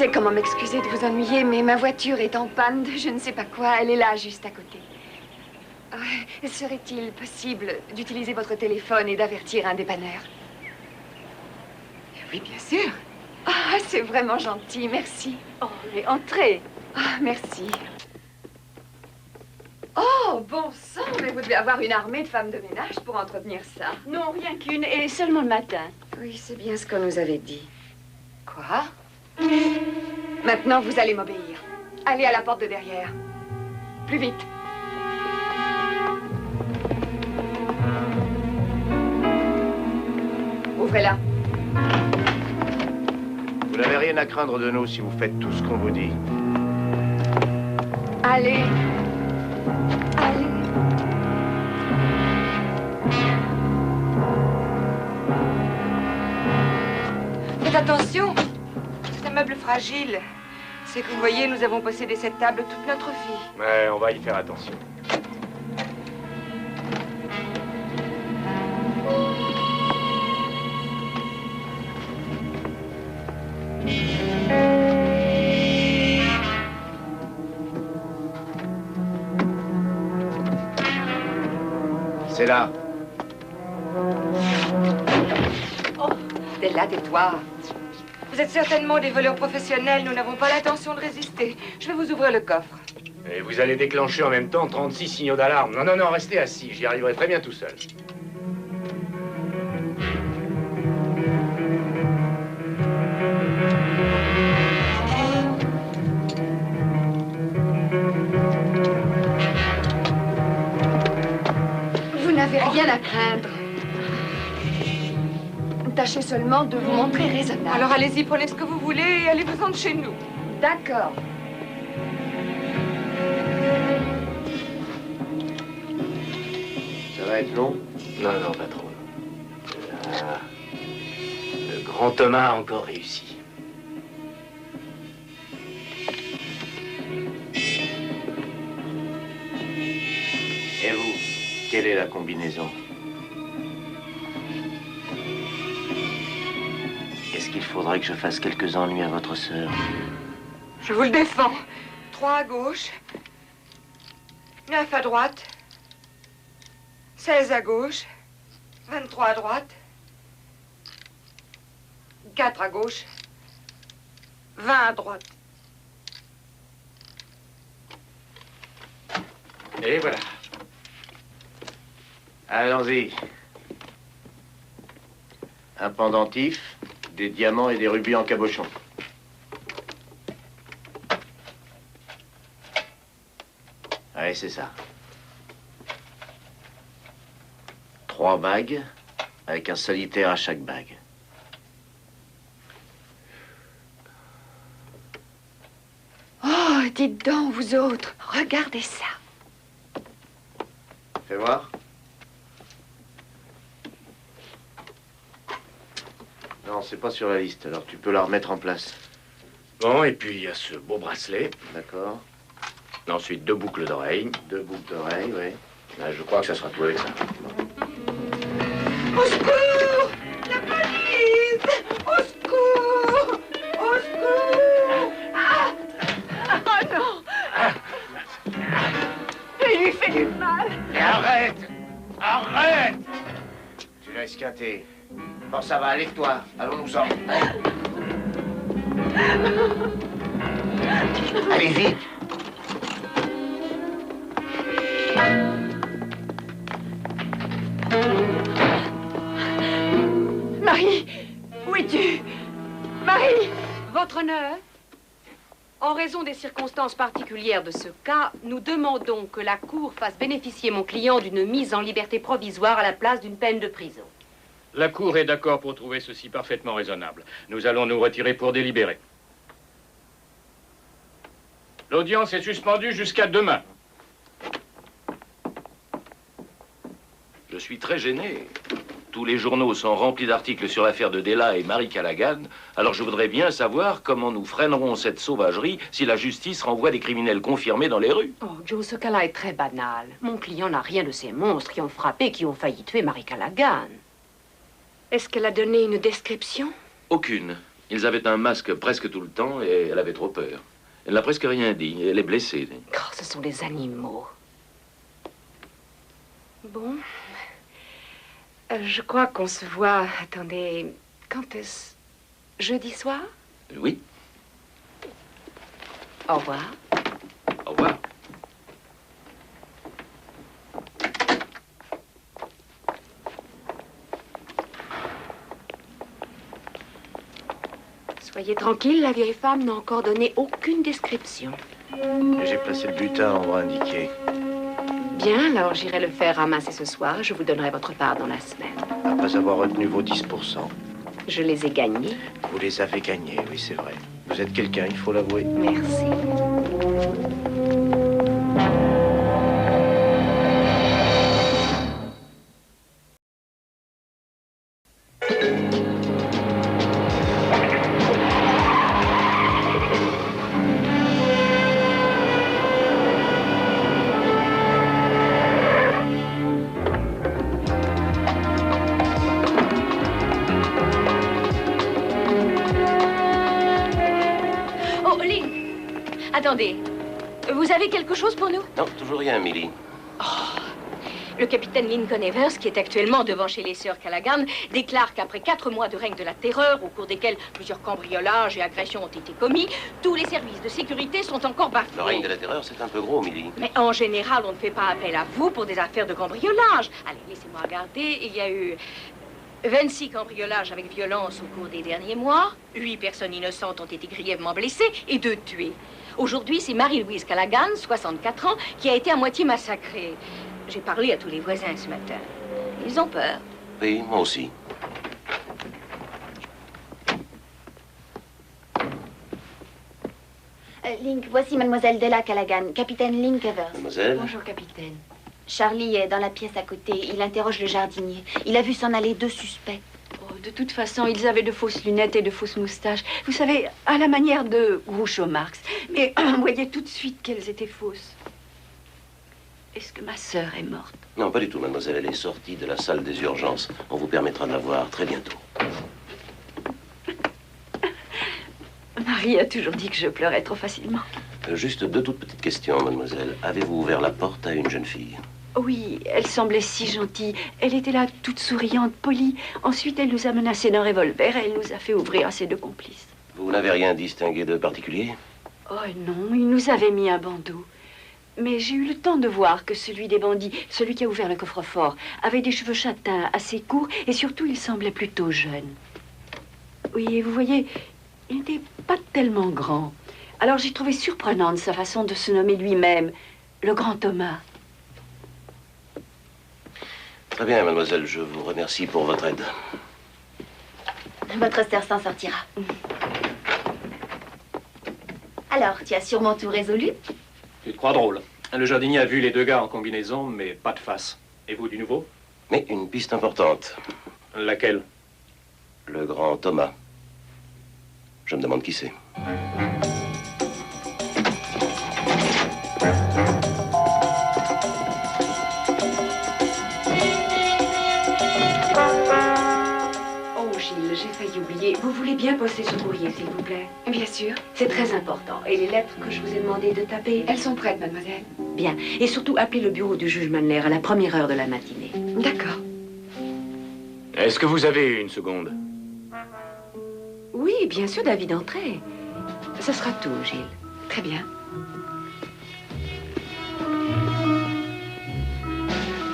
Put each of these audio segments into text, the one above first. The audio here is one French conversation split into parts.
sais comment m'excuser de vous ennuyer, mais ma voiture est en panne de je ne sais pas quoi. Elle est là, juste à côté. Serait-il possible d'utiliser votre téléphone et d'avertir un dépanneur? Oui, bien sûr. Ah, c'est vraiment gentil, merci. Oh, mais entrez. Ah, merci. Oh, bon sang, mais vous devez avoir une armée de femmes de ménage pour entretenir ça. Non, rien qu'une, et seulement le matin. Oui, c'est bien ce qu'on nous avait dit. Quoi? Maintenant, vous allez m'obéir. Allez à la porte de derrière. Plus vite. Ouvrez-la. Vous n'avez rien à craindre de nous si vous faites tout ce qu'on vous dit. Allez. Allez. Faites attention. C'est un meuble fragile. C'est que vous voyez, nous avons possédé cette table toute notre vie. Mais on va y faire attention. C'est là. Oh, Stella, tais-toi. Vous êtes certainement des voleurs professionnels. Nous n'avons pas l'intention de résister. Je vais vous ouvrir le coffre. Et vous allez déclencher en même temps 36 signaux d'alarme. Non, non, non, restez assis. J'y arriverai très bien tout seul. Vous n'avez rien à craindre. Tâchez seulement de vous montrer raisonnable. Alors allez-y, prenez ce que vous voulez et allez-vous-en de chez nous. D'accord. Ça va être long? Non, non, pas trop. Ah, le grand Thomas a encore réussi. Et vous, quelle est la combinaison? Est-ce qu'il faudrait que je fasse quelques ennuis à votre sœur? Je vous le défends. 3 à gauche. 9 à droite. 16 à gauche. 23 à droite. 4 à gauche. 20 à droite. Et voilà. Allons-y. Un pendentif, des diamants et des rubis en cabochon. Ouais, c'est ça. 3 bagues, avec un solitaire à chaque bague. Oh, dites donc, vous autres, regardez ça. Fais voir. Non, c'est pas sur la liste, alors tu peux la remettre en place. Bon, et puis il y a ce beau bracelet. D'accord. Ensuite, 2 boucles d'oreilles. 2 boucles d'oreilles, oui. Là, je crois que ça sera tout avec ça. Au secours! La police! Au secours! Au secours! Ah! Oh non! Il lui fait du mal! Et arrête! Arrête! Tu l'as esquinté. Bon, ça va, lève-toi. Allons-nous-en. Allez, vite! Marie! Où es-tu? Marie! Votre honneur, en raison des circonstances particulières de ce cas, nous demandons que la Cour fasse bénéficier mon client d'une mise en liberté provisoire à la place d'une peine de prison. La Cour est d'accord pour trouver ceci parfaitement raisonnable. Nous allons nous retirer pour délibérer. L'audience est suspendue jusqu'à demain. Je suis très gêné. Tous les journaux sont remplis d'articles sur l'affaire de Della et Mary Callaghan. Alors je voudrais bien savoir comment nous freinerons cette sauvagerie si la justice renvoie des criminels confirmés dans les rues. Oh, Joe, ce cas-là est très banal. Mon client n'a rien de ces monstres qui ont frappé, qui ont failli tuer Mary Callaghan. Est-ce qu'elle a donné une description? Aucune. Ils avaient un masque presque tout le temps et elle avait trop peur. Elle n'a presque rien dit. Elle est blessée. Oh, ce sont des animaux. Bon. Je crois qu'on se voit... Attendez, quand est-ce... Jeudi soir? Oui. Au revoir. Au revoir. Soyez tranquille, la vieille femme n'a encore donné aucune description. J'ai placé le butin à l'endroit indiqué. Bien, alors j'irai le faire ramasser ce soir. Je vous donnerai votre part dans la semaine. Après avoir retenu vos 10%. Je les ai gagnés. Vous les avez gagnés, oui, c'est vrai. Vous êtes quelqu'un, il faut l'avouer. Merci. Attendez, vous avez quelque chose pour nous? Non, toujours rien, Millie. Le capitaine Lincoln Evers, qui est actuellement devant chez les sœurs Callaghan, déclare qu'après 4 mois de règne de la terreur, au cours desquels plusieurs cambriolages et agressions ont été commis, tous les services de sécurité sont encore bafoués. Le règne de la terreur, c'est un peu gros, Millie. Mais en général, on ne fait pas appel à vous pour des affaires de cambriolage. Allez, laissez-moi regarder. Il y a eu 26 cambriolages avec violence au cours des derniers mois. 8 personnes innocentes ont été grièvement blessées et 2 tuées. Aujourd'hui, c'est Marie-Louise Callaghan, 64 ans, qui a été à moitié massacrée. J'ai parlé à tous les voisins ce matin. Ils ont peur. Oui, moi aussi. Link, voici mademoiselle Della Callaghan, capitaine Link Evers. Mademoiselle. Bonjour, capitaine. Charlie est dans la pièce à côté. Il interroge le jardinier. Il a vu s'en aller 2 suspects. Oh, de toute façon, ils avaient de fausses lunettes et de fausses moustaches. Vous savez, à la manière de Groucho Marx. Mais on voyait tout de suite qu'elles étaient fausses. Est-ce que ma sœur est morte? Non, pas du tout, mademoiselle. Elle est sortie de la salle des urgences. On vous permettra de la voir très bientôt. Marie a toujours dit que je pleurais trop facilement. Juste 2 toutes petites questions, mademoiselle. Avez-vous ouvert la porte à une jeune fille? Oui, elle semblait si gentille. Elle était là, toute souriante, polie. Ensuite, elle nous a menacés d'un revolver et elle nous a fait ouvrir à ses 2 complices. Vous n'avez rien distingué de particulier? Oh non, il nous avait mis un bandeau. Mais j'ai eu le temps de voir que celui des bandits, celui qui a ouvert le coffre-fort, avait des cheveux châtains assez courts et surtout, il semblait plutôt jeune. Oui, et vous voyez, il n'était pas tellement grand. Alors j'ai trouvé surprenante sa façon de se nommer lui-même, le grand Thomas. Très bien, mademoiselle. Je vous remercie pour votre aide. Votre sœur s'en sortira. Alors, tu as sûrement tout résolu? Tu te crois drôle. Le jardinier a vu les 2 gars en combinaison, mais pas de face. Et vous, du nouveau? Mais une piste importante. Laquelle? Le grand Thomas. Je me demande qui c'est. J'ai failli oublier. Vous voulez bien poster ce courrier, s'il vous plaît? Bien sûr. C'est très important. Et les lettres que je vous ai demandé de taper? Elles sont prêtes, mademoiselle. Bien. Et surtout, appelez le bureau du juge Manler à la première heure de la matinée. D'accord. Est-ce que vous avez une seconde? Oui, bien sûr, David, entrez. Ce sera tout, Gilles. Très bien.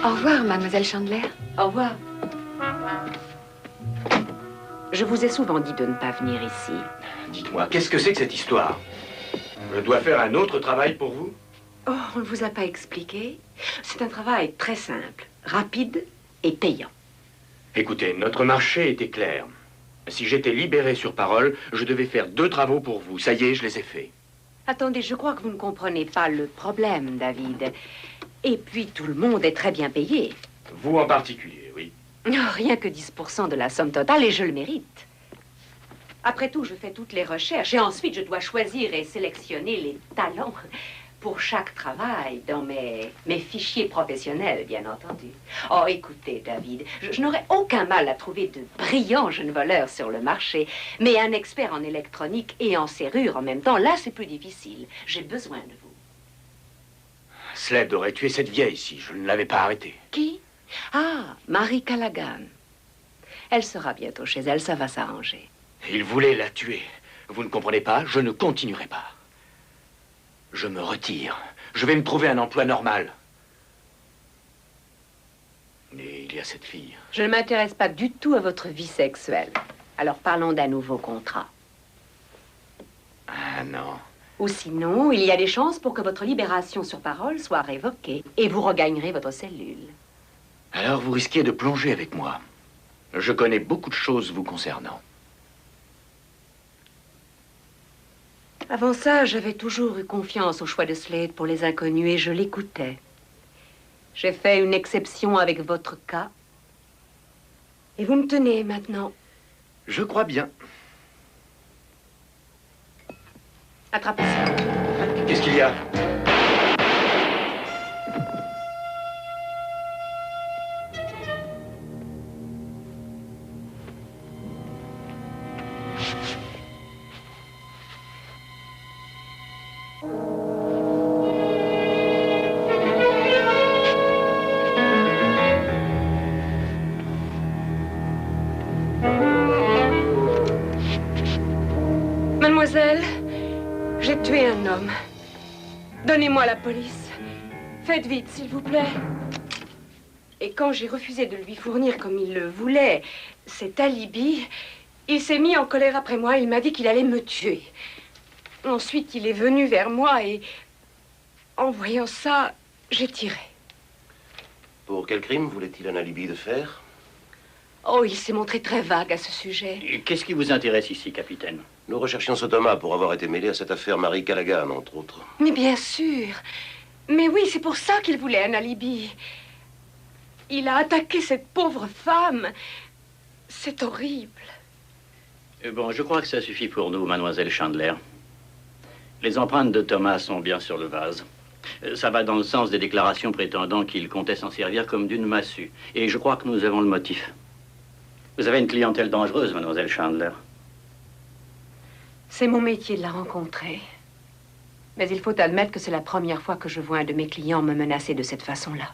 Au revoir, mademoiselle Chandler. Au revoir. Je vous ai souvent dit de ne pas venir ici. Dites-moi, qu'est-ce que c'est que cette histoire? Je dois faire un autre travail pour vous? Oh, on ne vous a pas expliqué. C'est un travail très simple, rapide et payant. Écoutez, notre marché était clair. Si j'étais libéré sur parole, je devais faire 2 travaux pour vous. Ça y est, je les ai faits. Attendez, je crois que vous ne comprenez pas le problème, David. Et puis, tout le monde est très bien payé. Vous en particulier, oui. Oh, rien que 10% de la somme totale et je le mérite. Après tout, je fais toutes les recherches et ensuite je dois choisir et sélectionner les talents pour chaque travail, dans mes fichiers professionnels, bien entendu. Oh, écoutez, David, je n'aurais aucun mal à trouver de brillants jeunes voleurs sur le marché, mais un expert en électronique et en serrure en même temps, là, c'est plus difficile. J'ai besoin de vous. Slade aurait tué cette vieille si je ne l'avais pas arrêtée. Qui? Ah, Marie Callaghan. Elle sera bientôt chez elle, ça va s'arranger. Il voulait la tuer. Vous ne comprenez pas? Je ne continuerai pas. Je me retire. Je vais me trouver un emploi normal. Mais il y a cette fille. Je ne m'intéresse pas du tout à votre vie sexuelle. Alors parlons d'un nouveau contrat. Ah non. Ou sinon, il y a des chances pour que votre libération sur parole soit révoquée et vous regagnerez votre cellule. Alors vous risquez de plonger avec moi. Je connais beaucoup de choses vous concernant. Avant ça, j'avais toujours eu confiance au choix de Slade pour les inconnus et je l'écoutais. J'ai fait une exception avec votre cas. Et vous me tenez maintenant. Je crois bien. Attrapez ça. Qu'est-ce qu'il y a? Mademoiselle, j'ai tué un homme. Donnez-moi la police. Faites vite, s'il vous plaît. Et quand j'ai refusé de lui fournir, comme il le voulait, cet alibi, il s'est mis en colère après moi. Il m'a dit qu'il allait me tuer. Ensuite, il est venu vers moi et, en voyant ça, j'ai tiré. Pour quel crime voulait-il un alibi de fer? Oh, il s'est montré très vague à ce sujet. Qu'est-ce qui vous intéresse ici, capitaine? Nous recherchions ce Thomas pour avoir été mêlé à cette affaire Marie Callaghan, entre autres. Mais bien sûr. Mais oui, c'est pour ça qu'il voulait un alibi. Il a attaqué cette pauvre femme. C'est horrible. Bon, je crois que ça suffit pour nous, mademoiselle Chandler. Les empreintes de Thomas sont bien sur le vase. Ça va dans le sens des déclarations prétendant qu'il comptait s'en servir comme d'une massue. Et je crois que nous avons le motif. Vous avez une clientèle dangereuse, mademoiselle Chandler. C'est mon métier de la rencontrer. Mais il faut admettre que c'est la première fois que je vois un de mes clients me menacer de cette façon-là.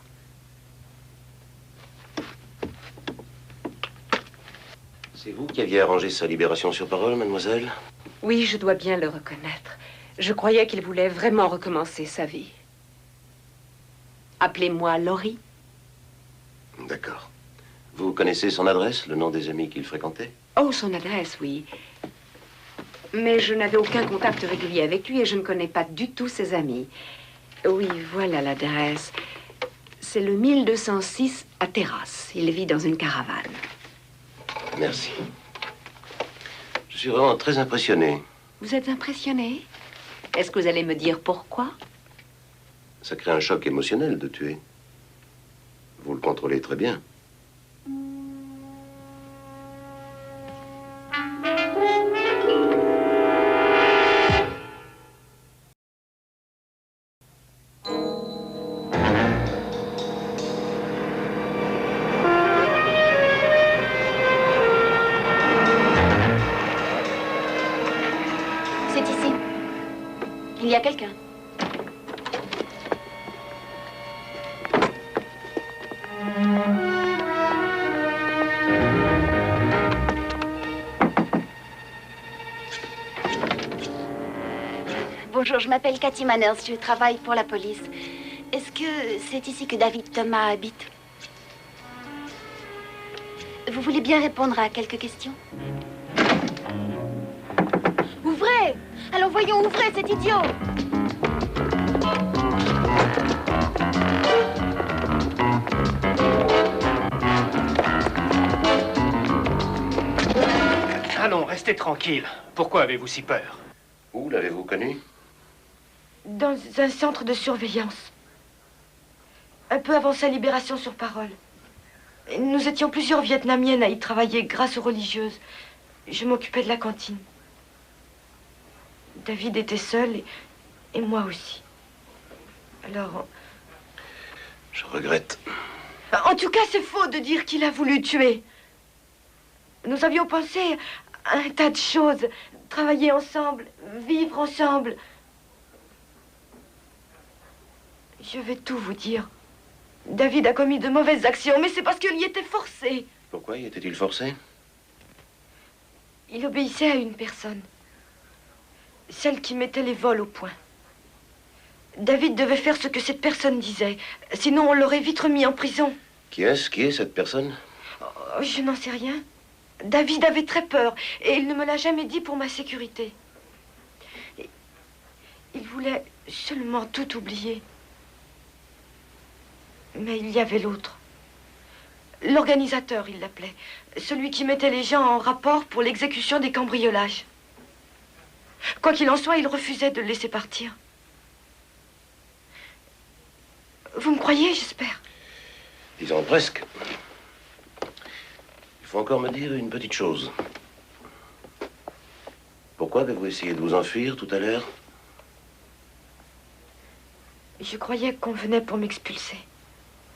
C'est vous qui aviez arrangé sa libération sur parole, mademoiselle? Oui, je dois bien le reconnaître. Je croyais qu'il voulait vraiment recommencer sa vie. Appelez-moi Laurie. D'accord. Vous connaissez son adresse, le nom des amis qu'il fréquentait? Oh, son adresse, oui. Mais je n'avais aucun contact régulier avec lui et je ne connais pas du tout ses amis. Oui, voilà l'adresse. C'est le 1206 à Terrasse. Il vit dans une caravane. Merci. Je suis vraiment très impressionné. Vous êtes impressionné? Est-ce que vous allez me dire pourquoi? Ça crée un choc émotionnel de tuer. Vous le contrôlez très bien. C'est ici. Il y a quelqu'un. Bonjour, je m'appelle Cathy Manners, je travaille pour la police. Est-ce que c'est ici que David Thomas habite? Vous voulez bien répondre à quelques questions? Ouvrez! Alors voyons, ouvrez, c'est idiot! Allons, restez tranquille. Pourquoi avez-vous si peur? Où l'avez-vous connu? Dans un centre de surveillance. Un peu avant sa libération sur parole. Nous étions plusieurs Vietnamiennes à y travailler grâce aux religieuses. Je m'occupais de la cantine. David était seul et moi aussi. Alors... Je regrette. En tout cas, c'est faux de dire qu'il a voulu tuer. Nous avions pensé à un tas de choses. Travailler ensemble, vivre ensemble. Je vais tout vous dire. David a commis de mauvaises actions, mais c'est parce qu'il y était forcé. Pourquoi y était-il forcé? Il obéissait à une personne. Celle qui mettait les vols au point. David devait faire ce que cette personne disait. Sinon, on l'aurait vite remis en prison. Qui est-ce? Qui est cette personne? Oh, je n'en sais rien. David avait très peur et il ne me l'a jamais dit pour ma sécurité. Il voulait seulement tout oublier. Mais il y avait l'autre. L'organisateur, il l'appelait. Celui qui mettait les gens en rapport pour l'exécution des cambriolages. Quoi qu'il en soit, il refusait de le laisser partir. Vous me croyez, j'espère? Disons presque. Il faut encore me dire une petite chose. Pourquoi avez-vous essayé de vous enfuir tout à l'heure? Je croyais qu'on venait pour m'expulser.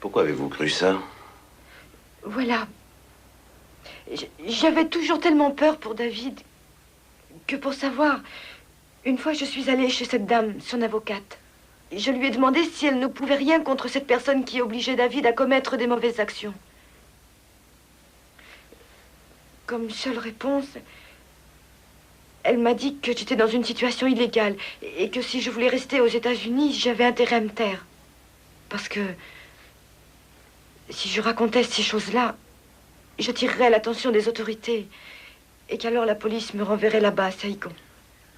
Pourquoi avez-vous cru ça? Voilà. J'avais toujours tellement peur pour David que pour savoir, une fois je suis allée chez cette dame, son avocate. Je lui ai demandé si elle ne pouvait rien contre cette personne qui obligeait David à commettre des mauvaises actions. Comme seule réponse, elle m'a dit que j'étais dans une situation illégale et que si je voulais rester aux États-Unis, j'avais intérêt à me taire. Parce que si je racontais ces choses-là, j'attirerais l'attention des autorités et qu'alors la police me renverrait là-bas à Saigon.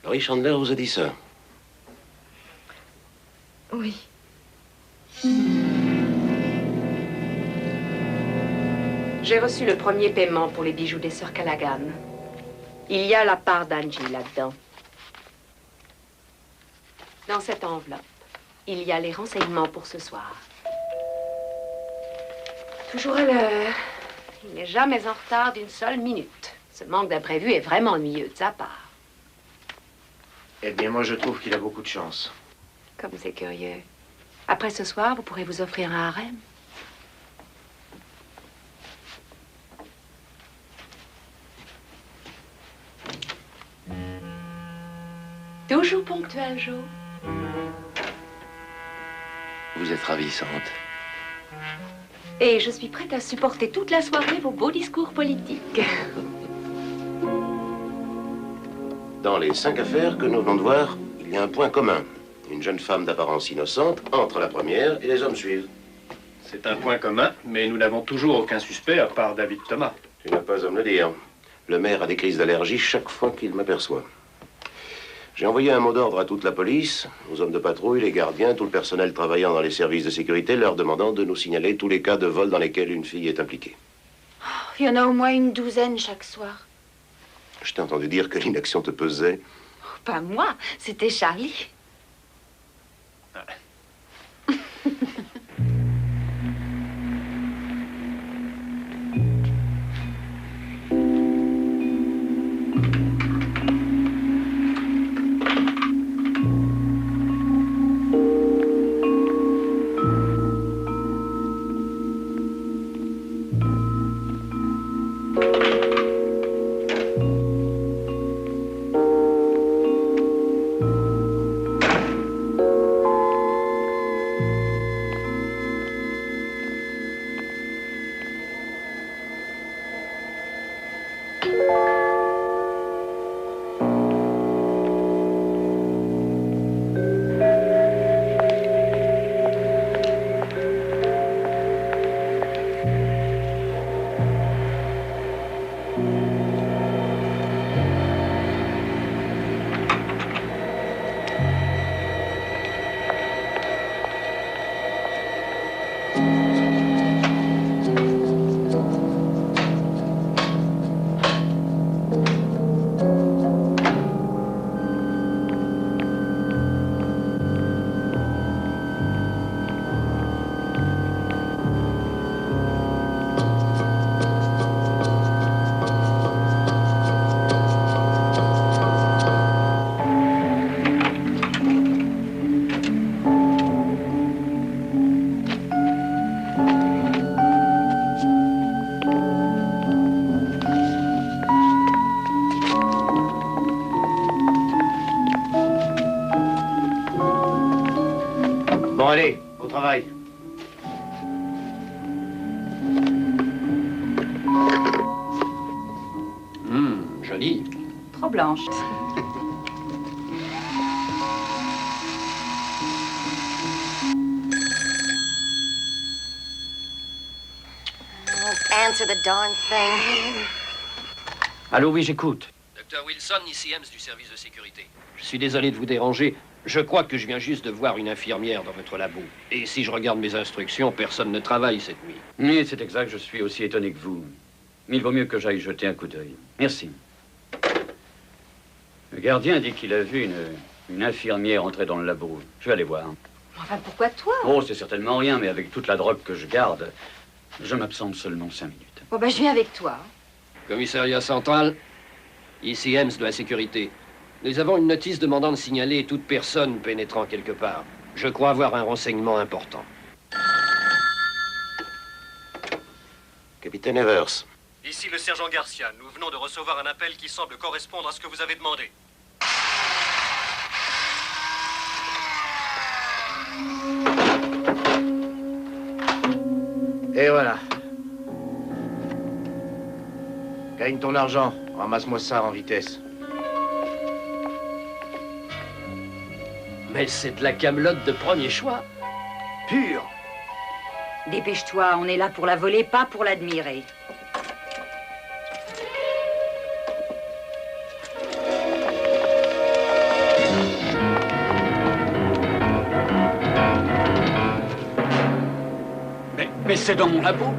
Laurie Chandler vous a dit ça? Oui. J'ai reçu le premier paiement pour les bijoux des sœurs Callaghan. Il y a la part d'Angie là-dedans. Dans cette enveloppe, il y a les renseignements pour ce soir. Toujours à l'heure. Il n'est jamais en retard d'une seule minute. Ce manque d'imprévu est vraiment ennuyeux de sa part. Eh bien, moi, je trouve qu'il a beaucoup de chance. Comme c'est curieux. Après ce soir, vous pourrez vous offrir un harem. Toujours ponctuel, Jo. Vous êtes ravissante. Et je suis prête à supporter toute la soirée vos beaux discours politiques. Dans les 5 affaires que nous venons de voir, il y a un point commun. Une jeune femme d'apparence innocente entre la première et les hommes suivent. C'est un point commun, mais nous n'avons toujours aucun suspect à part David Thomas. Tu n'as pas à me le dire. Le maire a des crises d'allergie chaque fois qu'il m'aperçoit. J'ai envoyé un mot d'ordre à toute la police, aux hommes de patrouille, les gardiens, tout le personnel travaillant dans les services de sécurité, leur demandant de nous signaler tous les cas de vol dans lesquels une fille est impliquée. Oh, il y en a au moins une douzaine chaque soir. Je t'ai entendu dire que l'inaction te pesait. Oh, pas moi, c'était Charlie. jolie. Trop blanche. Answer the darn thing. Allô, oui, j'écoute. Dr. Wilson, ici Ems du service de sécurité. Je suis désolé de vous déranger. Je crois que je viens juste de voir une infirmière dans votre labo. Et si je regarde mes instructions, personne ne travaille cette nuit. Oui, c'est exact, je suis aussi étonné que vous. Mais il vaut mieux que j'aille jeter un coup d'œil. Merci. Le gardien dit qu'il a vu une infirmière entrer dans le labo. Je vais aller voir. Enfin, pourquoi toi? Oh, c'est certainement rien, mais avec toute la drogue que je garde, je m'absente seulement 5 minutes. Bon, ben, je viens avec toi. Commissariat central, ici Ems de la sécurité. Nous avons une notice demandant de signaler toute personne pénétrant quelque part. Je crois avoir un renseignement important. Capitaine Evers. Ici le sergent Garcia. Nous venons de recevoir un appel qui semble correspondre à ce que vous avez demandé. Et voilà. Gagne ton argent. Ramasse-moi ça en vitesse. Mais c'est de la camelote de premier choix. Pure. Dépêche-toi, on est là pour la voler, pas pour l'admirer. Mais c'est dans mon labo.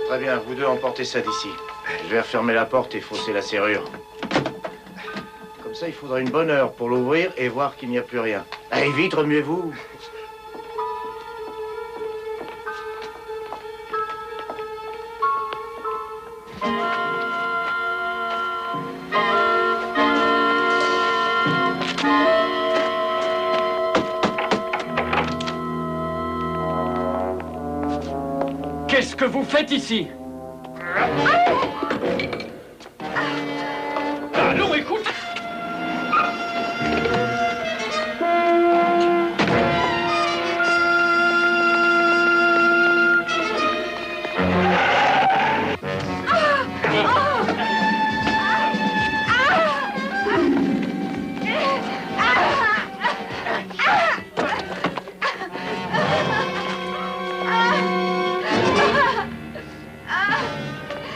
Très bien, vous deux emportez ça d'ici. Je vais refermer la porte et fausser la serrure. Comme ça, il faudra une bonne heure pour l'ouvrir et voir qu'il n'y a plus rien. Allez, vite, remuez-vous. Qu'est-ce que vous faites ici? Allô, écoute!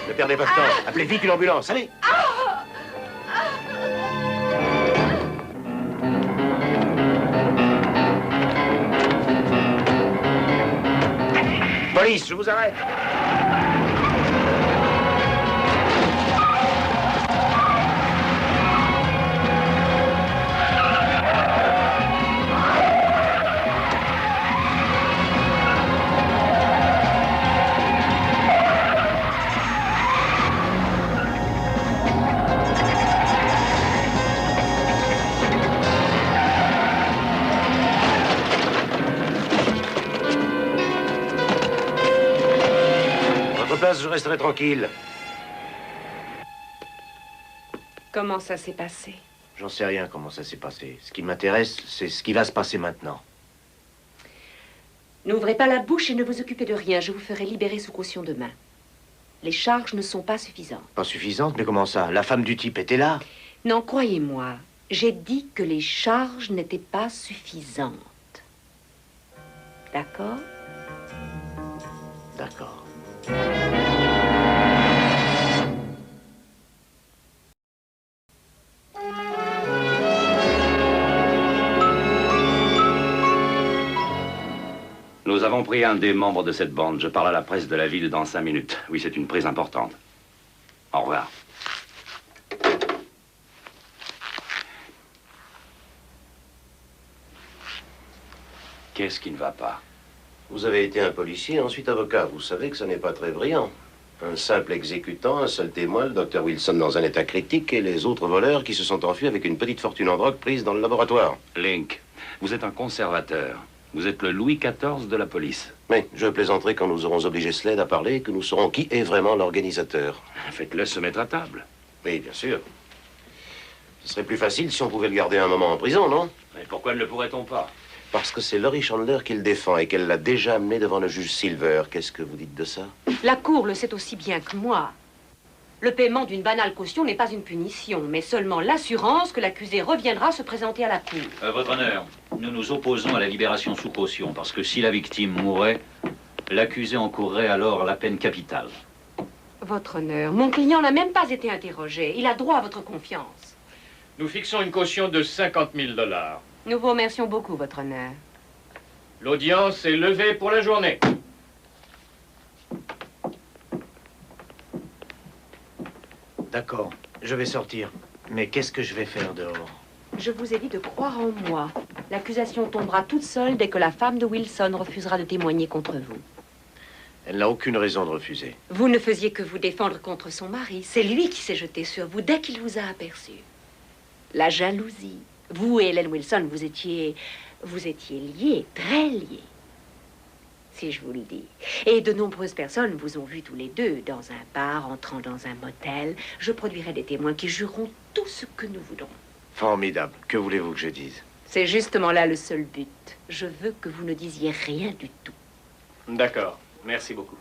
Ne perdez pas de temps. Appelez vite une ambulance, allez. Police, je vous arrête. Je resterai tranquille. Comment ça s'est passé? J'en sais rien comment ça s'est passé. Ce qui m'intéresse, c'est ce qui va se passer maintenant. N'ouvrez pas la bouche et ne vous occupez de rien. Je vous ferai libérer sous caution demain. Les charges ne sont pas suffisantes. Pas suffisantes? Mais comment ça? La femme du type était là? Non, croyez-moi. J'ai dit que les charges n'étaient pas suffisantes. D'accord? D'accord. Nous avons pris un des membres de cette bande. Je parle à la presse de la ville dans 5 minutes. Oui, c'est une prise importante. Au revoir. Qu'est-ce qui ne va pas? Vous avez été un policier, ensuite avocat. Vous savez que ce n'est pas très brillant. Un simple exécutant, un seul témoin, le docteur Wilson dans un état critique, et les autres voleurs qui se sont enfuis avec une petite fortune en drogue prise dans le laboratoire. Link, vous êtes un conservateur. Vous êtes le Louis XIV de la police. Mais je plaisanterai quand nous aurons obligé Slade à parler et que nous saurons qui est vraiment l'organisateur. Faites-le se mettre à table. Oui, bien sûr. Ce serait plus facile si on pouvait le garder un moment en prison, non? Mais pourquoi ne le pourrait-on pas? Parce que c'est Laurie Chandler qui le défend et qu'elle l'a déjà amené devant le juge Silver. Qu'est-ce que vous dites de ça? La Cour le sait aussi bien que moi. Le paiement d'une banale caution n'est pas une punition, mais seulement l'assurance que l'accusé reviendra se présenter à la Cour. Votre honneur, nous nous opposons à la libération sous caution, parce que si la victime mourait, l'accusé encourrait alors la peine capitale. Votre honneur, mon client n'a même pas été interrogé. Il a droit à votre confiance. Nous fixons une caution de 50 000 $. Nous vous remercions beaucoup, votre honneur. L'audience est levée pour la journée. D'accord, je vais sortir. Mais qu'est-ce que je vais faire dehors? Je vous ai dit de croire en moi. L'accusation tombera toute seule dès que la femme de Wilson refusera de témoigner contre vous. Elle n'a aucune raison de refuser. Vous ne faisiez que vous défendre contre son mari. C'est lui qui s'est jeté sur vous dès qu'il vous a aperçu. La jalousie. Vous et Helen Wilson, vous étiez liés, très liés. Si je vous le dis. Et de nombreuses personnes vous ont vu tous les deux dans un bar, entrant dans un motel. Je produirai des témoins qui jureront tout ce que nous voudrons. Formidable. Que voulez-vous que je dise? C'est justement là le seul but. Je veux que vous ne disiez rien du tout. D'accord. Merci beaucoup.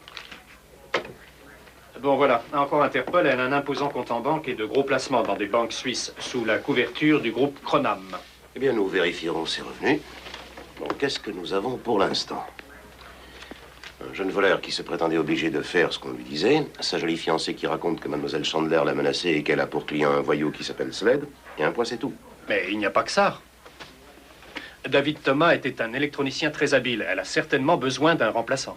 Bon, voilà. Encore Interpol, elle a un imposant compte en banque et de gros placements dans des banques suisses sous la couverture du groupe Cronam. Eh bien, nous vérifierons ses revenus. Bon, qu'est-ce que nous avons pour l'instant? Un jeune voleur qui se prétendait obligé de faire ce qu'on lui disait, sa jolie fiancée qui raconte que mademoiselle Chandler l'a menacée et qu'elle a pour client un voyou qui s'appelle Sled, et un point c'est tout. Mais il n'y a pas que ça. David Thomas était un électronicien très habile. Elle a certainement besoin d'un remplaçant.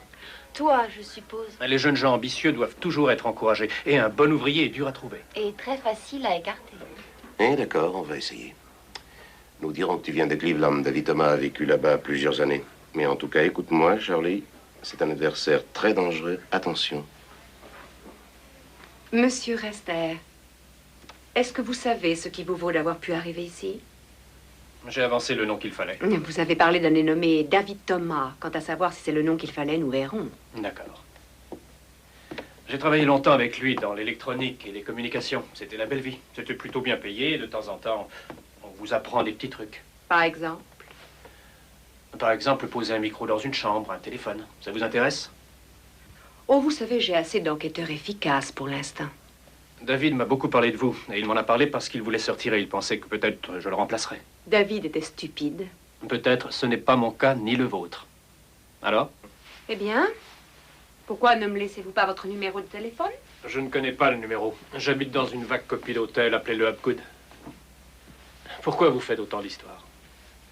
Toi, je suppose. Les jeunes gens ambitieux doivent toujours être encouragés. Et un bon ouvrier est dur à trouver. Et très facile à écarter. Eh, d'accord, on va essayer. Nous dirons que tu viens de Cleveland. David Thomas a vécu là-bas plusieurs années. Mais en tout cas, écoute-moi, Charlie. C'est un adversaire très dangereux. Attention. Monsieur Rester, est-ce que vous savez ce qui vous vaut d'avoir pu arriver ici? J'ai avancé le nom qu'il fallait. Vous avez parlé d'un dénommé David Thomas. Quant à savoir si c'est le nom qu'il fallait, nous verrons. D'accord. J'ai travaillé longtemps avec lui dans l'électronique et les communications. C'était la belle vie. C'était plutôt bien payé. Et de temps en temps, on vous apprend des petits trucs. Par exemple? Par exemple, poser un micro dans une chambre, un téléphone. Ça vous intéresse? Oh, vous savez, j'ai assez d'enquêteurs efficaces pour l'instant. David m'a beaucoup parlé de vous. Et il m'en a parlé parce qu'il voulait sortir et il pensait que peut-être je le remplacerais. David était stupide. Peut-être ce n'est pas mon cas ni le vôtre. Alors? Eh bien, pourquoi ne me laissez-vous pas votre numéro de téléphone? Je ne connais pas le numéro. J'habite dans une vague copie d'hôtel, appelez-le Hapgood. Pourquoi vous faites autant d'histoires?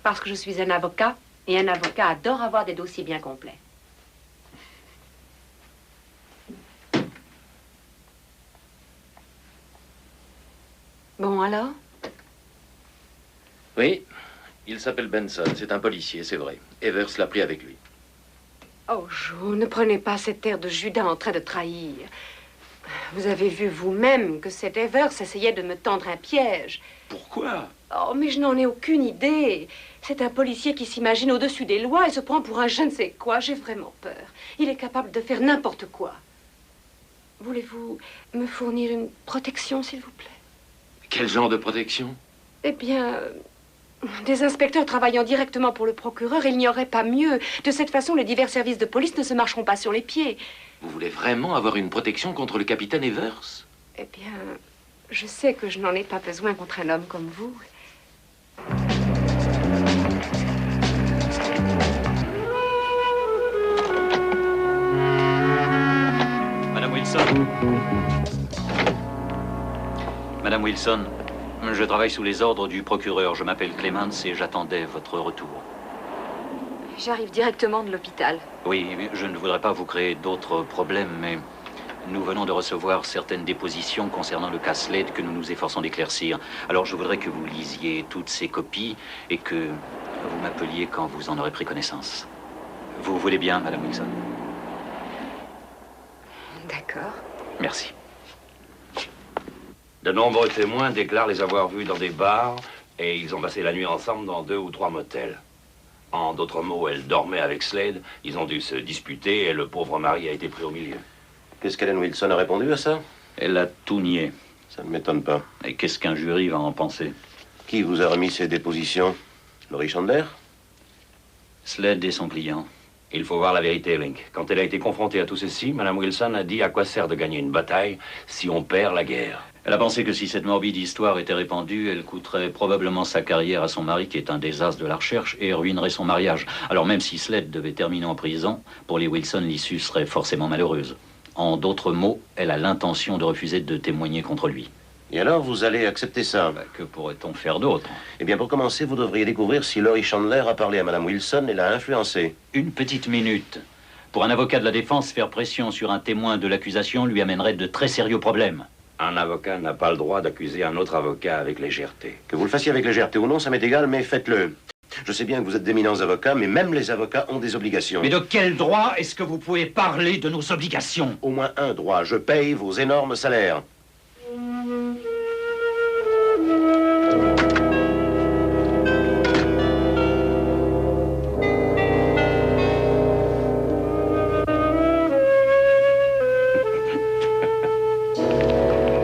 Parce que je suis un avocat, et un avocat adore avoir des dossiers bien complets. Bon, alors? Oui, il s'appelle Benson. C'est un policier, c'est vrai. Evers l'a pris avec lui. Oh, Jo, ne prenez pas cet air de Judas en train de trahir. Vous avez vu vous-même que cet Evers essayait de me tendre un piège. Pourquoi? Oh, mais je n'en ai aucune idée. C'est un policier qui s'imagine au-dessus des lois et se prend pour un je ne sais quoi. J'ai vraiment peur. Il est capable de faire n'importe quoi. Voulez-vous me fournir une protection, s'il vous plaît? Quel genre de protection? Eh bien, des inspecteurs travaillant directement pour le procureur, il n'y aurait pas mieux. De cette façon, les divers services de police ne se marcheront pas sur les pieds. Vous voulez vraiment avoir une protection contre le capitaine Evers? Eh bien, je sais que je n'en ai pas besoin contre un homme comme vous. Madame Wilson. Madame Wilson, je travaille sous les ordres du procureur. Je m'appelle Clemens et j'attendais votre retour. J'arrive directement de l'hôpital. Oui, je ne voudrais pas vous créer d'autres problèmes, mais nous venons de recevoir certaines dépositions concernant le cas Slade que nous nous efforçons d'éclaircir. Alors je voudrais que vous lisiez toutes ces copies et que vous m'appeliez quand vous en aurez pris connaissance. Vous voulez bien, Madame Wilson? D'accord. Merci. De nombreux témoins déclarent les avoir vus dans des bars et ils ont passé la nuit ensemble dans 2 ou 3 motels. En d'autres mots, elle dormait avec Slade, ils ont dû se disputer et le pauvre mari a été pris au milieu. Qu'est-ce qu'Helen Wilson a répondu à ça? Elle a tout nié. Ça ne m'étonne pas. Et qu'est-ce qu'un jury va en penser? Qui vous a remis ces dépositions? Laurie Chandler? Slade et son client. Il faut voir la vérité, Link. Quand elle a été confrontée à tout ceci, Madame Wilson a dit à quoi sert de gagner une bataille si on perd la guerre. Elle a pensé que si cette morbide histoire était répandue, elle coûterait probablement sa carrière à son mari, qui est un désastre de la recherche, et ruinerait son mariage. Alors même si Slade devait terminer en prison, pour les Wilson, l'issue serait forcément malheureuse. En d'autres mots, elle a l'intention de refuser de témoigner contre lui. Et alors, vous allez accepter ça? Que pourrait-on faire d'autre? Eh bien, pour commencer, vous devriez découvrir si Laurie Chandler a parlé à Madame Wilson et l'a influencée. Une petite minute. Pour un avocat de la défense, faire pression sur un témoin de l'accusation lui amènerait de très sérieux problèmes. Un avocat n'a pas le droit d'accuser un autre avocat avec légèreté. Que vous le fassiez avec légèreté ou non, ça m'est égal, mais faites-le. Je sais bien que vous êtes d'éminents avocats, mais même les avocats ont des obligations. Mais de quel droit est-ce que vous pouvez parler de nos obligations? Au moins un droit. Je paye vos énormes salaires.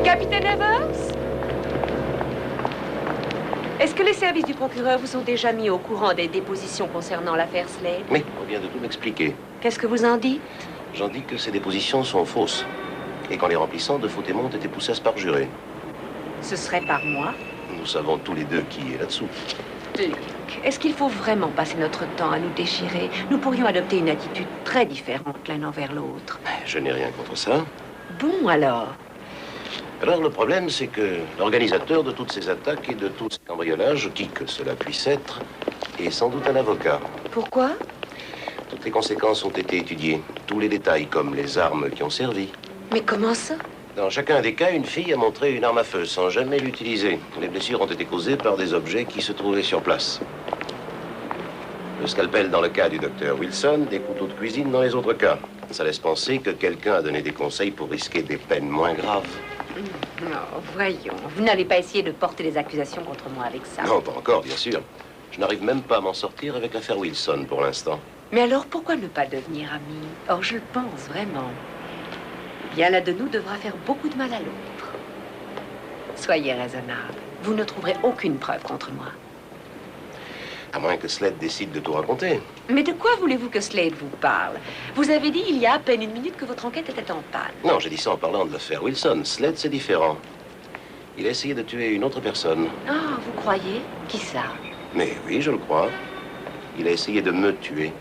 Capitaine Evers? Est-ce que les services du procureur vous ont déjà mis au courant des dépositions concernant l'affaire Slade? Oui, on vient de tout m'expliquer. Qu'est-ce que vous en dites? J'en dis que ces dépositions sont fausses. Et qu'en les remplissant, de faux témoins ont été poussés à se parjurer. Ce serait par moi? Nous savons tous les deux qui est là-dessous. Luc, est-ce qu'il faut vraiment passer notre temps à nous déchirer? Nous pourrions adopter une attitude très différente l'un envers l'autre. Je n'ai rien contre ça. Bon, alors? Alors, le problème, c'est que l'organisateur de toutes ces attaques et de tous ces cambriolages, qui que cela puisse être, est sans doute un avocat. Pourquoi? Toutes les conséquences ont été étudiées. Tous les détails, comme les armes qui ont servi. Mais comment ça? Dans chacun des cas, une fille a montré une arme à feu sans jamais l'utiliser. Les blessures ont été causées par des objets qui se trouvaient sur place. Le scalpel dans le cas du docteur Wilson, des couteaux de cuisine dans les autres cas. Ça laisse penser que quelqu'un a donné des conseils pour risquer des peines moins graves. Non, voyons. Vous n'allez pas essayer de porter des accusations contre moi avec ça. Non, pas encore, bien sûr. Je n'arrive même pas à m'en sortir avec l'affaire Wilson pour l'instant. Mais alors, pourquoi ne pas devenir amis? Or, je le pense vraiment. Bien, l'un de nous devra faire beaucoup de mal à l'autre. Soyez raisonnable. Vous ne trouverez aucune preuve contre moi. À moins que Slade décide de tout raconter. Mais de quoi voulez-vous que Slade vous parle? Vous avez dit il y a à peine une minute que votre enquête était en panne. Non, j'ai dit ça en parlant de l'affaire Wilson. Slade, c'est différent. Il a essayé de tuer une autre personne. Ah, vous croyez? Qui ça? Mais oui, je le crois. Il a essayé de me tuer.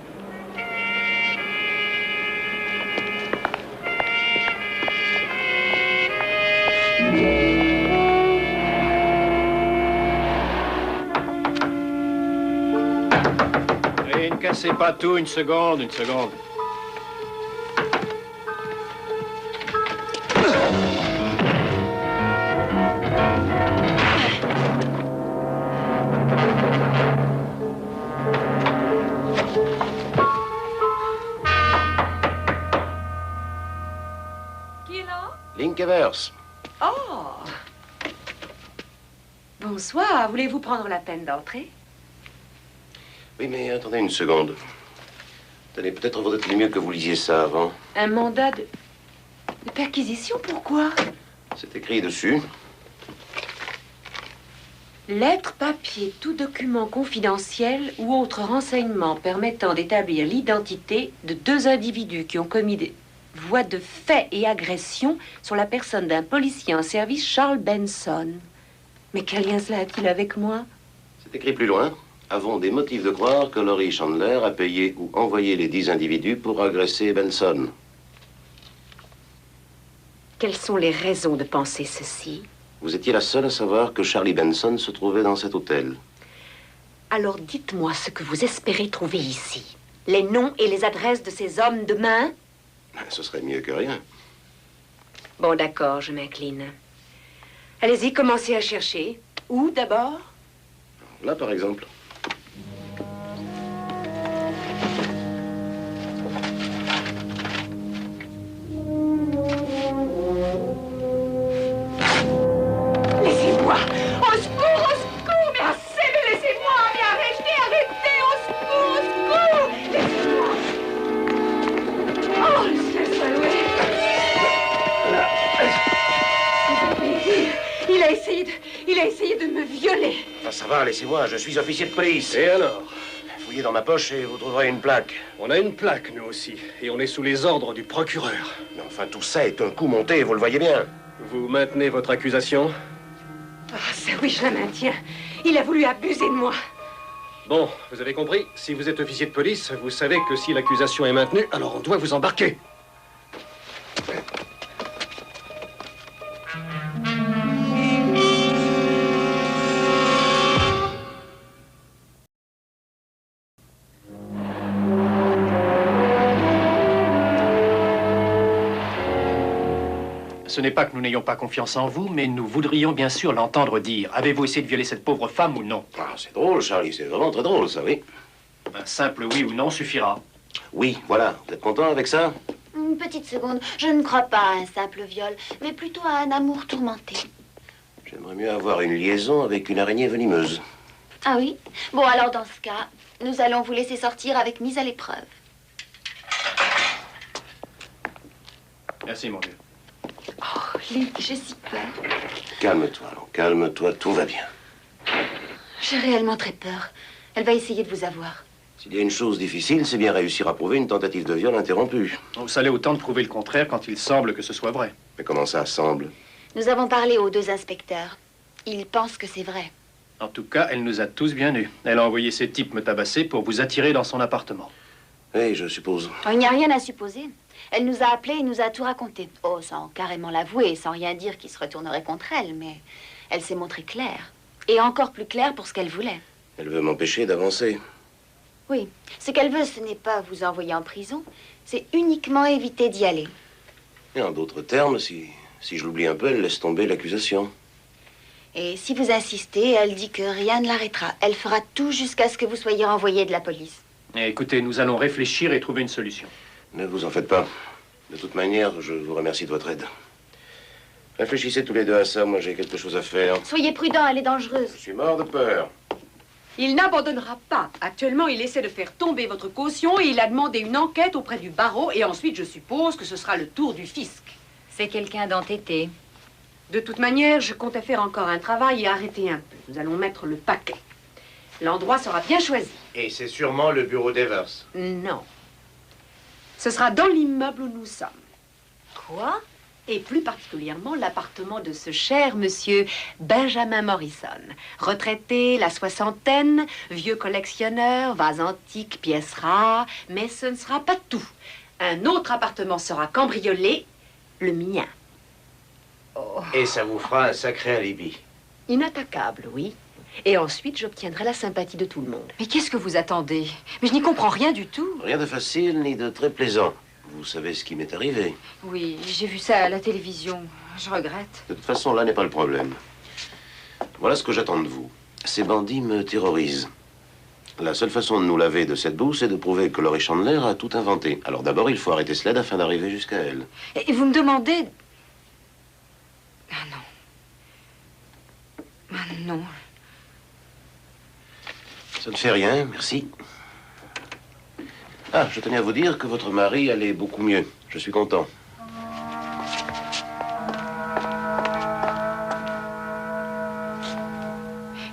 Et ne cassez pas tout, une seconde, une seconde. Qui est là? Link Evers. Oh! Bonsoir. Voulez-vous prendre la peine d'entrer? Oui, mais attendez une seconde. Tenez, peut-être vaudrait-il mieux que vous lisiez ça avant. Un mandat de perquisition, pourquoi? C'est écrit dessus. Lettres, papiers, tout document confidentiel ou autre renseignement permettant d'établir l'identité de deux individus qui ont commis des voies de fait et agressions sur la personne d'un policier en service, Charles Benson. Mais quel lien cela a-t-il avec moi? C'est écrit plus loin. Avons des motifs de croire que Laurie Chandler a payé ou envoyé les 10 individus pour agresser Benson. Quelles sont les raisons de penser ceci? Vous étiez la seule à savoir que Charlie Benson se trouvait dans cet hôtel. Alors dites-moi ce que vous espérez trouver ici. Les noms et les adresses de ces hommes demain? Ce serait mieux que rien. Bon, d'accord, je m'incline. Allez-y, commencez à chercher. Où, d'abord? Là, par exemple. Laissez-moi! Au secours, au secours! Mais assez, mais laissez-moi! Mais arrêtez, arrêtez! Au secours, au secours! Laissez-moi! Oh, laissez-moi, oui! Il a essayé de me violer. Ça va, laissez-moi, je suis officier de police. Et alors? Fouillez dans ma poche et vous trouverez une plaque. On a une plaque, nous aussi. Et on est sous les ordres du procureur. Mais enfin, tout ça est un coup monté, vous le voyez bien. Vous maintenez votre accusation? Ah, ça oui, je la maintiens. Il a voulu abuser de moi. Bon, vous avez compris. Si vous êtes officier de police, vous savez que si l'accusation est maintenue, alors on doit vous embarquer. Ce n'est pas que nous n'ayons pas confiance en vous, mais nous voudrions bien sûr l'entendre dire. Avez-vous essayé de violer cette pauvre femme ou non? Ah, c'est drôle, Charlie, c'est vraiment très drôle, ça, oui. Un simple oui ou non suffira. Oui, voilà. Vous êtes content avec ça? Une petite seconde. Je ne crois pas à un simple viol, mais plutôt à un amour tourmenté. J'aimerais mieux avoir une liaison avec une araignée venimeuse. Ah oui? Bon, alors dans ce cas, nous allons vous laisser sortir avec mise à l'épreuve. Merci, mon Dieu. Oh, Luc, j'ai si peur. Calme-toi, Lan, calme-toi, tout va bien. J'ai réellement très peur. Elle va essayer de vous avoir. S'il y a une chose difficile, c'est bien réussir à prouver une tentative de viol interrompue. Ça l'est autant de prouver le contraire quand il semble que ce soit vrai. Mais comment ça semble? Nous avons parlé aux deux inspecteurs. Ils pensent que c'est vrai. En tout cas, elle nous a tous bien eus. Elle a envoyé ces types me tabasser pour vous attirer dans son appartement. Oui, je suppose. Oh, il n'y a rien à supposer. Elle nous a appelés et nous a tout raconté. Oh, sans carrément l'avouer, sans rien dire qui se retournerait contre elle, mais elle s'est montrée claire. Et encore plus claire pour ce qu'elle voulait. Elle veut m'empêcher d'avancer. Oui. Ce qu'elle veut, ce n'est pas vous envoyer en prison, c'est uniquement éviter d'y aller. Et en d'autres termes, si je l'oublie un peu, elle laisse tomber l'accusation. Et si vous insistez, elle dit que rien ne l'arrêtera. Elle fera tout jusqu'à ce que vous soyez renvoyé de la police. Écoutez, nous allons réfléchir et trouver une solution. Ne vous en faites pas. De toute manière, je vous remercie de votre aide. Réfléchissez tous les deux à ça, moi j'ai quelque chose à faire. Soyez prudent, elle est dangereuse. Je suis mort de peur. Il n'abandonnera pas. Actuellement, il essaie de faire tomber votre caution et il a demandé une enquête auprès du barreau et ensuite, je suppose que ce sera le tour du fisc. C'est quelqu'un d'entêté. De toute manière, je comptais faire encore un travail et arrêter un peu. Nous allons mettre le paquet. L'endroit sera bien choisi. Et c'est sûrement le bureau d'Evers. Non. Ce sera dans l'immeuble où nous sommes. Quoi? Et plus particulièrement l'appartement de ce cher monsieur Benjamin Morrison. Retraité, la soixantaine, vieux collectionneur, vases antiques, pièces rares. Mais ce ne sera pas tout. Un autre appartement sera cambriolé, le mien. Oh. Et ça vous fera un sacré alibi. Inattaquable, oui. Et ensuite, j'obtiendrai la sympathie de tout le monde. Mais qu'est-ce que vous attendez? Mais je n'y comprends rien du tout. Rien de facile ni de très plaisant. Vous savez ce qui m'est arrivé. Oui, j'ai vu ça à la télévision. Je regrette. De toute façon, là n'est pas le problème. Voilà ce que j'attends de vous. Ces bandits me terrorisent. La seule façon de nous laver de cette boue, c'est de prouver que Laurie Chandler a tout inventé. Alors d'abord, il faut arrêter Slade afin d'arriver jusqu'à elle. Et vous me demandez... Ah non. Ah non. Ça ne fait rien, merci. Ah, je tenais à vous dire que votre mari allait beaucoup mieux. Je suis content.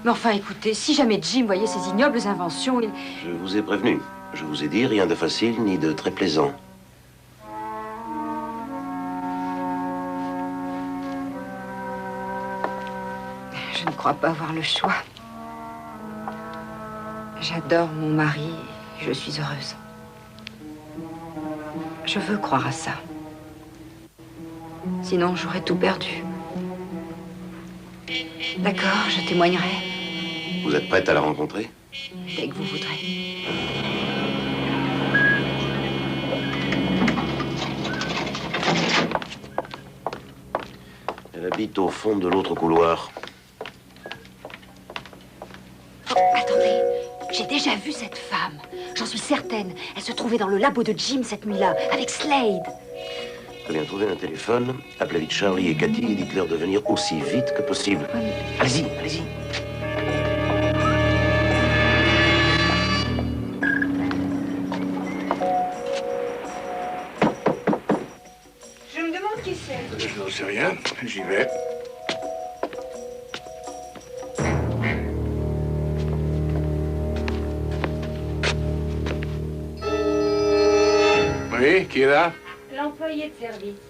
Mais enfin, écoutez, si jamais Jim voyait ces ignobles inventions, il... Je vous ai prévenu. Je vous ai dit rien de facile ni de très plaisant. Je ne crois pas avoir le choix. J'adore mon mari et je suis heureuse. Je veux croire à ça. Sinon, j'aurais tout perdu. D'accord, je témoignerai. Vous êtes prête à la rencontrer? Dès que vous voudrez. Elle habite au fond de l'autre couloir. Attendez, j'ai déjà vu cette femme. J'en suis certaine. Elle se trouvait dans le labo de Jim cette nuit-là, avec Slade. Très bien, trouvez un téléphone, appelez vite Charlie et Cathy et dites-leur de venir aussi vite que possible. Allez-y, allez-y. Je me demande qui c'est. Je n'en sais rien, j'y vais. Oui, qui est là? L'employé de service.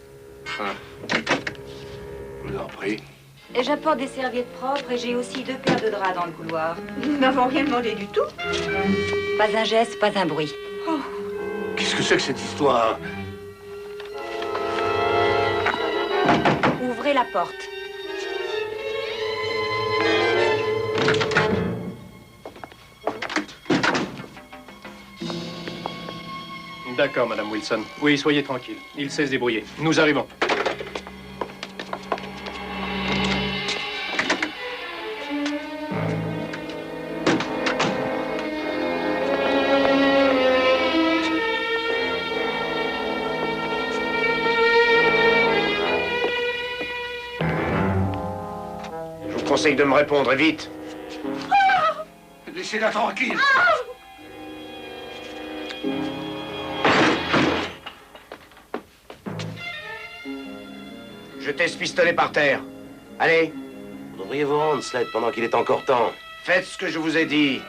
Ah. Je vous en prie. Et j'apporte des serviettes propres et j'ai aussi 2 paires de draps dans le couloir. Nous n'avons rien demandé du tout. Pas un geste, pas un bruit. Oh. Qu'est-ce que c'est que cette histoire? Ouvrez la porte. D'accord, Madame Wilson. Oui, soyez tranquille. Il sait se débrouiller. Nous arrivons. Je vous conseille de me répondre, et vite. Laissez-la tranquille. Jetez ce pistolet par terre. Allez. Vous devriez vous rendre, Slade, pendant qu'il est encore temps. Faites ce que je vous ai dit.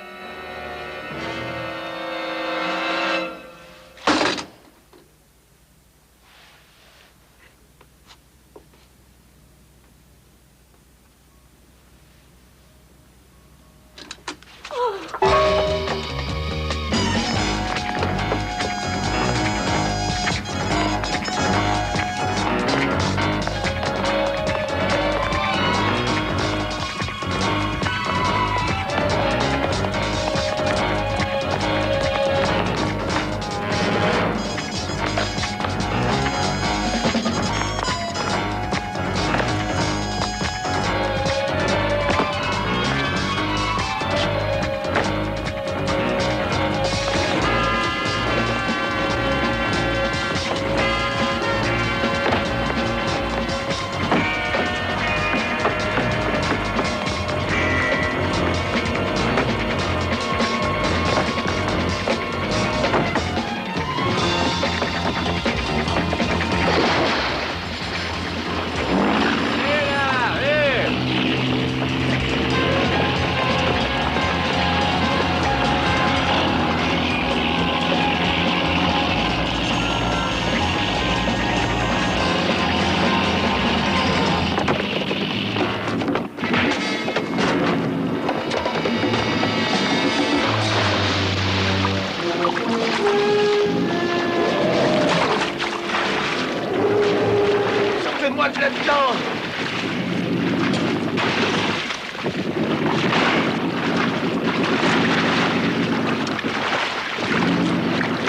Sortez-moi de là-dedans!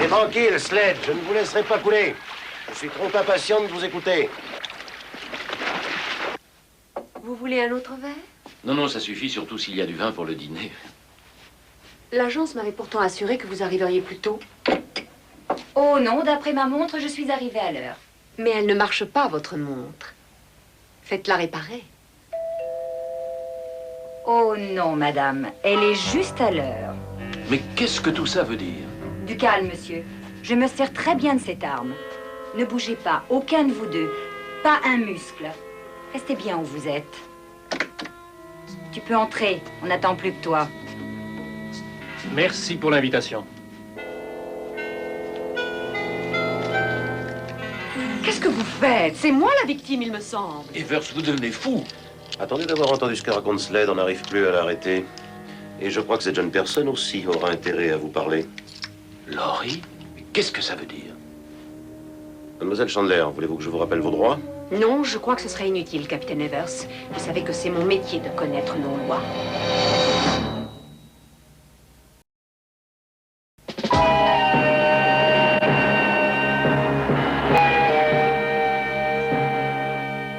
Et tranquille, Slade, je ne vous laisserai pas couler. Je suis trop impatient de vous écouter. Vous voulez un autre verre? Non, non, ça suffit, surtout s'il y a du vin pour le dîner. L'agence m'avait pourtant assuré que vous arriveriez plus tôt. Oh non, d'après ma montre, je suis arrivée à l'heure. Mais elle ne marche pas, votre montre. Faites-la réparer. Oh non, madame, elle est juste à l'heure. Mais qu'est-ce que tout ça veut dire? Du calme, monsieur. Je me sers très bien de cette arme. Ne bougez pas, aucun de vous deux. Pas un muscle. Restez bien où vous êtes. Tu peux entrer, on n'attend plus que toi. Merci pour l'invitation. Qu'est-ce que vous faites? C'est moi la victime, il me semble. Evers, vous devenez fou. Attendez d'avoir entendu ce que raconte Slade, on n'arrive plus à l'arrêter. Et je crois que cette jeune personne aussi aura intérêt à vous parler. Laurie? Qu'est-ce que ça veut dire? Mademoiselle Chandler, voulez-vous que je vous rappelle vos droits? Non, je crois que ce serait inutile, capitaine Evers. Vous savez que c'est mon métier de connaître nos lois.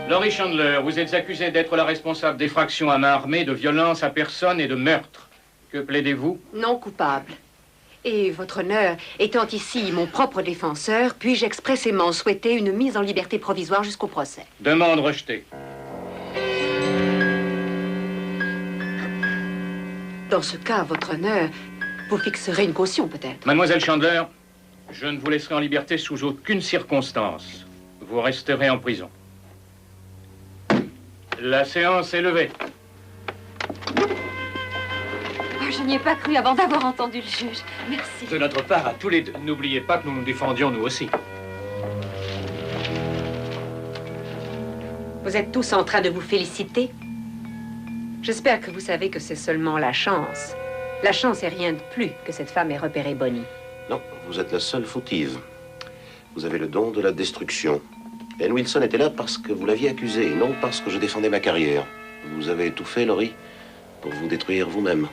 Laurie Chandler, vous êtes accusée d'être la responsable d'effraction à main armée, de violence à personne et de meurtre. Que plaidez-vous? Non coupable. Et votre honneur, étant ici mon propre défenseur, puis-je expressément souhaiter une mise en liberté provisoire jusqu'au procès? Demande rejetée. Dans ce cas, votre honneur, vous fixerez une caution peut-être. Mademoiselle Chandler, je ne vous laisserai en liberté sous aucune circonstance. Vous resterez en prison. La séance est levée. Je n'y ai pas cru avant d'avoir entendu le juge. Merci. De notre part, à tous les deux. N'oubliez pas que nous nous défendions, nous aussi. Vous êtes tous en train de vous féliciter. J'espère que vous savez que c'est seulement la chance. La chance est rien de plus que cette femme ait repéré Bonnie. Non, vous êtes la seule fautive. Vous avez le don de la destruction. Anne Wilson était là parce que vous l'aviez accusée, non parce que je défendais ma carrière. Vous avez tout fait, Laurie, pour vous détruire vous-même.